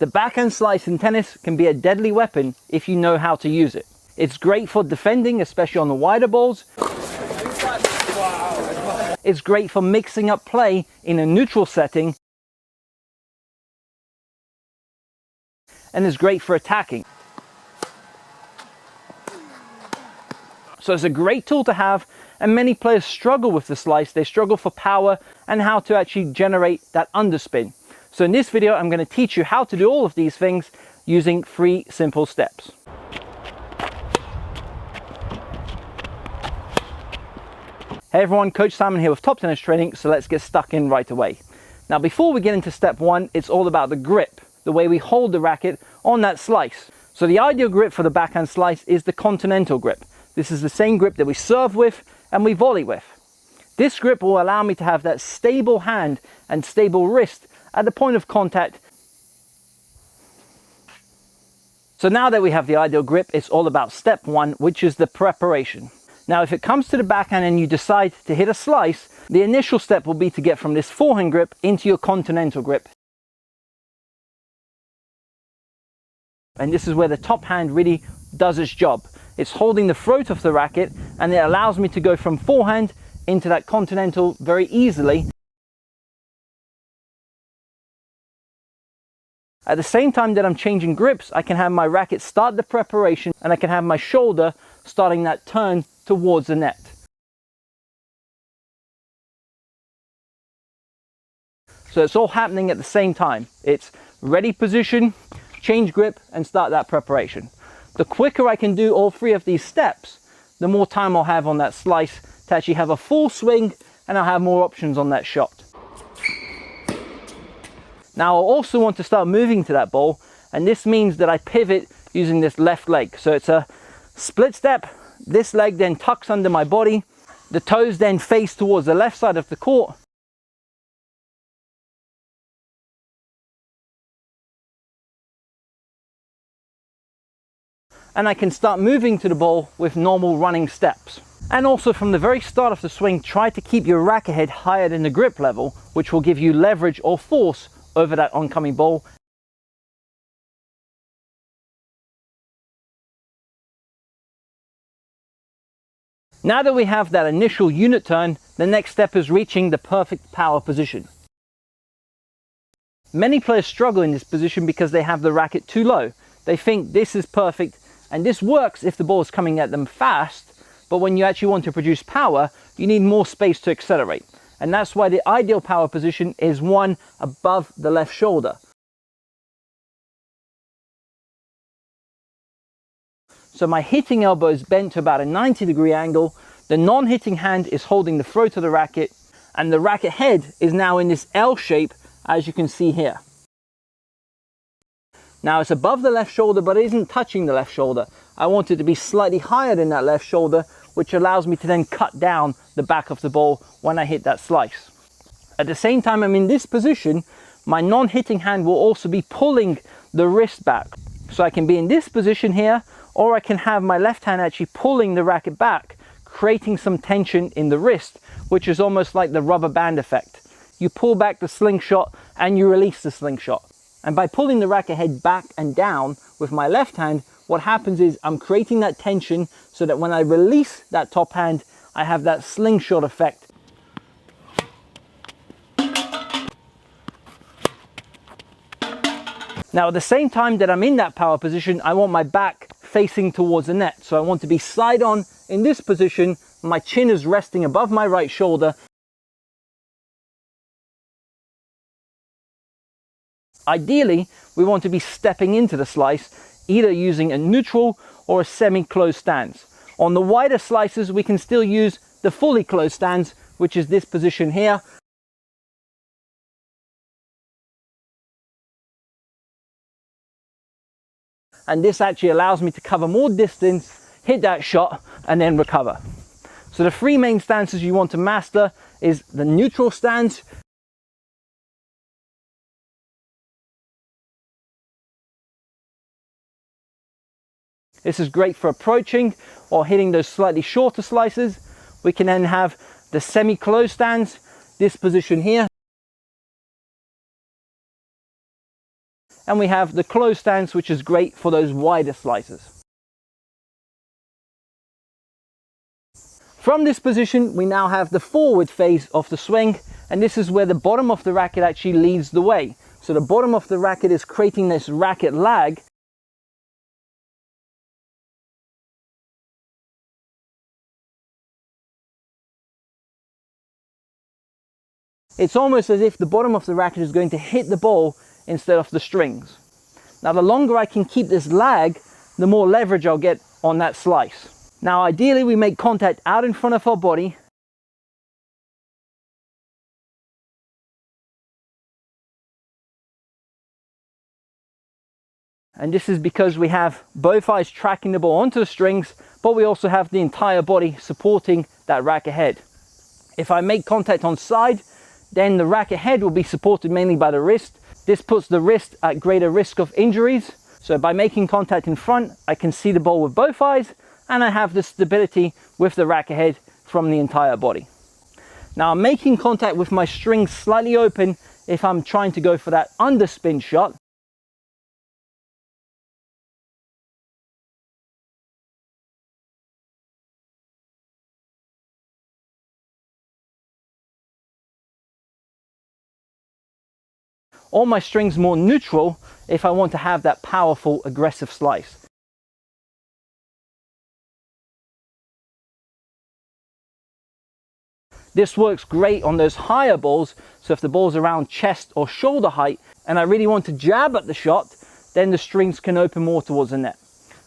The backhand slice in tennis can be a deadly weapon if you know how to use it. It's great for defending, especially on the wider balls. It's great for mixing up play in a neutral setting. And it's great for attacking. So it's a great tool to have, and many players struggle with the slice. They struggle for power and how to actually generate that underspin. So in this video, I'm going to teach you how to do all of these things using 3 simple steps. Hey everyone, Coach Simon here with Top Tennis Training, so let's get stuck in right away. Now before we get into step 1, it's all about the grip, the way we hold the racket on that slice. So the ideal grip for the backhand slice is the continental grip. This is the same grip that we serve with and we volley with. This grip will allow me to have that stable hand and stable wrist at the point of contact. So now that we have the ideal grip, it's all about step 1, which is the preparation. Now if it comes to the backhand and you decide to hit a slice, the initial step will be to get from this forehand grip into your continental grip. And this is where the top hand really does its job. It's holding the throat of the racket, and it allows me to go from forehand into that continental very easily. At the same time that I'm changing grips, I can have my racket start the preparation, and I can have my shoulder starting that turn towards the net. So it's all happening at the same time. It's ready position, change grip, and start that preparation. The quicker I can do all 3 of these steps, the more time I'll have on that slice to actually have a full swing, and I'll have more options on that shot. Now I'll also want to start moving to that ball, and this means that I pivot using this left leg. So it's a split step. This leg then tucks under my body. The toes then face towards the left side of the court. And I can start moving to the ball with normal running steps. And also from the very start of the swing, try to keep your racket head higher than the grip level, which will give you leverage or force over that oncoming ball. Now that we have that initial unit turn, the next step is reaching the perfect power position. Many players struggle in this position because they have the racket too low. They think this is perfect, and this works if the ball is coming at them fast, but when you actually want to produce power, you need more space to accelerate. And that's why the ideal power position is one above the left shoulder. So my hitting elbow is bent to about a 90-degree angle, the non-hitting hand is holding the throat of the racket, and the racket head is now in this L shape, as you can see here. Now it's above the left shoulder, but it isn't touching the left shoulder. I want it to be slightly higher than that left shoulder, which allows me to then cut down the back of the ball when I hit that slice. At the same time I'm in this position, my non-hitting hand will also be pulling the wrist back. So I can be in this position here, or I can have my left hand actually pulling the racket back, creating some tension in the wrist, which is almost like the rubber band effect. You pull back the slingshot and you release the slingshot. And by pulling the racket head back and down with my left hand, what happens is I'm creating that tension so that when I release that top hand, I have that slingshot effect. Now at the same time that I'm in that power position, I want my back facing towards the net. So I want to be side on in this position. My chin is resting above my right shoulder. Ideally, we want to be stepping into the slice, either using a neutral or a semi-closed stance. On the wider slices, we can still use the fully closed stance, which is this position here. And this actually allows me to cover more distance, hit that shot, and then recover. So the 3 main stances you want to master is the neutral stance, this is great for approaching or hitting those slightly shorter slices. We can then have the semi-closed stance, this position here. and we have the closed stance, which is great for those wider slices. From this position, we now have the forward phase of the swing, and this is where the bottom of the racket actually leads the way. So the bottom of the racket is creating this racket lag. It's almost as if the bottom of the racket is going to hit the ball instead of the strings. Now, the longer I can keep this lag, the more leverage I'll get on that slice. Now, ideally, we make contact out in front of our body. And this is because we have both eyes tracking the ball onto the strings, but we also have the entire body supporting that racket head. If I make contact on side, then the racket head will be supported mainly by the wrist. This puts the wrist at greater risk of injuries. So by making contact in front, I can see the ball with both eyes, and I have the stability with the racket head from the entire body. Now, I'm making contact with my strings slightly open if I'm trying to go for that underspin shot. Or my strings more neutral if I want to have that powerful, aggressive slice. This works great on those higher balls, so if the ball's around chest or shoulder height and I really want to jab at the shot, then the strings can open more towards the net.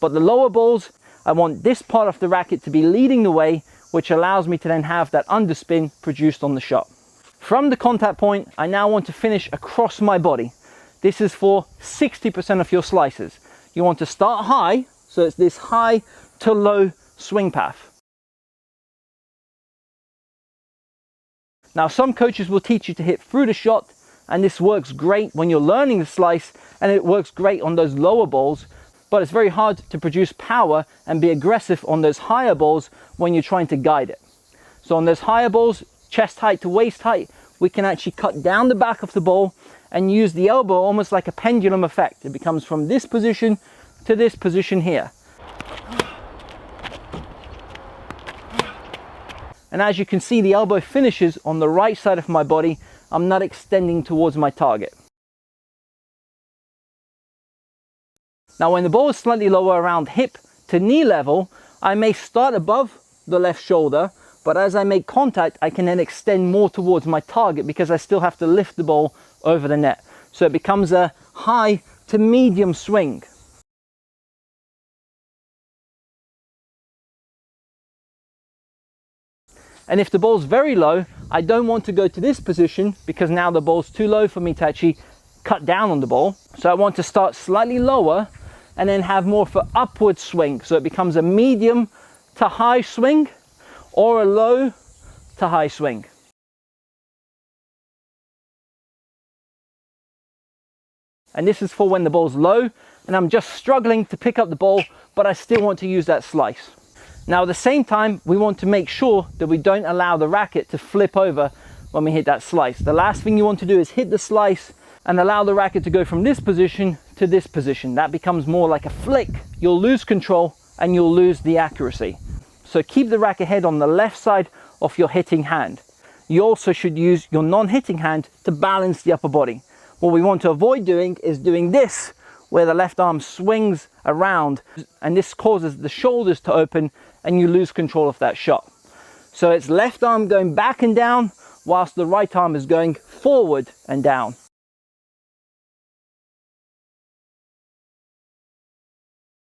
But the lower balls, I want this part of the racket to be leading the way, which allows me to then have that underspin produced on the shot. From the contact point, I now want to finish across my body. This is for 60% of your slices. You want to start high, so it's this high to low swing path. Now, some coaches will teach you to hit through the shot, and this works great when you're learning the slice, and it works great on those lower balls, but it's very hard to produce power and be aggressive on those higher balls when you're trying to guide it. So on those higher balls, chest height to waist height, we can actually cut down the back of the ball and use the elbow almost like a pendulum effect. It becomes from this position to this position here. And as you can see, the elbow finishes on the right side of my body. I'm not extending towards my target. Now, when the ball is slightly lower around hip to knee level, I may start above the left shoulder, but as I make contact, I can then extend more towards my target because I still have to lift the ball over the net. So it becomes a high to medium swing. And if the ball's very low, I don't want to go to this position because now the ball's too low for me to actually cut down on the ball. So I want to start slightly lower and then have more of an upward swing. So it becomes a medium to high swing, or a low to high swing. And this is for when the ball's low and I'm just struggling to pick up the ball, but I still want to use that slice. Now, at the same time, we want to make sure that we don't allow the racket to flip over when we hit that slice. The last thing you want to do is hit the slice and allow the racket to go from this position to this position. That becomes more like a flick. You'll lose control and you'll lose the accuracy. So keep the racket head on the left side of your hitting hand. You also should use your non-hitting hand to balance the upper body. What we want to avoid doing is doing this, where the left arm swings around, and this causes the shoulders to open and you lose control of that shot. So it's left arm going back and down, whilst the right arm is going forward and down.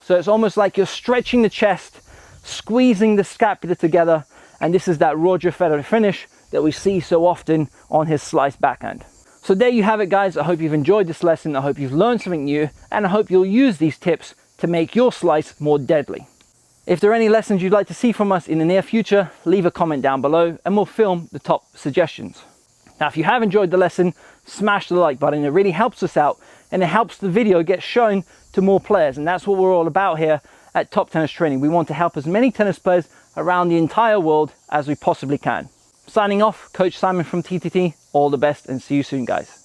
So it's almost like you're stretching the chest, squeezing the scapula together, and this is that Roger Federer finish that we see so often on his slice backhand. So there you have it, guys. I hope you've enjoyed this lesson. I hope you've learned something new, and I hope you'll use these tips to make your slice more deadly. If there are any lessons you'd like to see from us in the near future, leave a comment down below and we'll film the top suggestions. Now, if you have enjoyed the lesson, smash the like button. It really helps us out and it helps the video get shown to more players, and that's what we're all about here at Top Tennis Training. We want to help as many tennis players around the entire world as we possibly can. Signing off, Coach Simon from TTT. All the best and see you soon, guys.